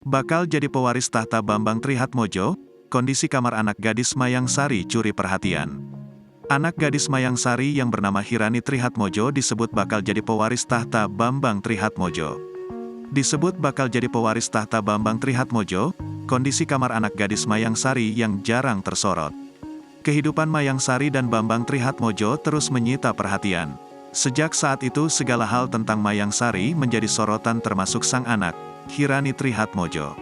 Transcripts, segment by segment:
Bakal jadi pewaris tahta Bambang Trihatmojo, kondisi kamar anak gadis Mayang Sari curi perhatian. Anak gadis Mayang Sari yang bernama Hirani Trihatmojo disebut bakal jadi pewaris tahta Bambang Trihatmojo. Disebut bakal jadi pewaris tahta Bambang Trihatmojo, kondisi kamar anak gadis Mayang Sari yang jarang tersorot. Kehidupan Mayang Sari dan Bambang Trihatmojo terus menyita perhatian. Sejak saat itu segala hal tentang Mayang Sari menjadi sorotan termasuk sang anak, Hirani Trihatmojo.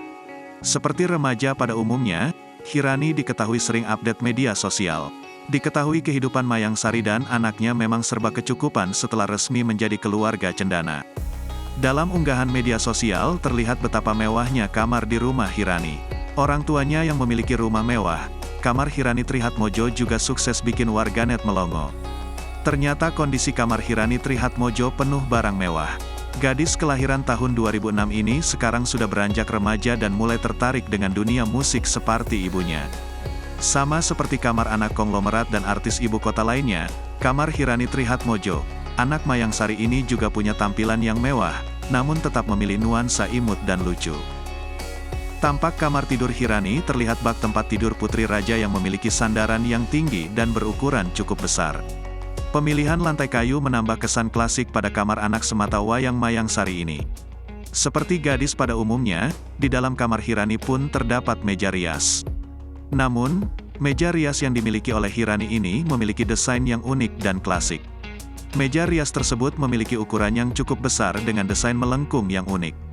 Seperti remaja pada umumnya, Hirani diketahui sering update media sosial. Diketahui kehidupan Mayang Sari dan anaknya memang serba kecukupan setelah resmi menjadi keluarga cendana. Dalam unggahan media sosial terlihat betapa mewahnya kamar di rumah Hirani. Orang tuanya yang memiliki rumah mewah, kamar Hirani Trihatmojo juga sukses bikin warganet melongo. Ternyata kondisi kamar Hirani Trihatmojo penuh barang mewah. Gadis kelahiran tahun 2006 ini sekarang sudah beranjak remaja dan mulai tertarik dengan dunia musik seperti ibunya. Sama seperti kamar anak konglomerat dan artis ibu kota lainnya, kamar Hirani Trihatmojo, anak Mayang Sari ini juga punya tampilan yang mewah, namun tetap memilih nuansa imut dan lucu. Tampak kamar tidur Hirani terlihat bak tempat tidur putri raja yang memiliki sandaran yang tinggi dan berukuran cukup besar. Pemilihan lantai kayu menambah kesan klasik pada kamar anak semata wayang Mayang Sari ini. Seperti gadis pada umumnya, di dalam kamar Hirani pun terdapat meja rias. Namun, meja rias yang dimiliki oleh Hirani ini memiliki desain yang unik dan klasik. Meja rias tersebut memiliki ukuran yang cukup besar dengan desain melengkung yang unik.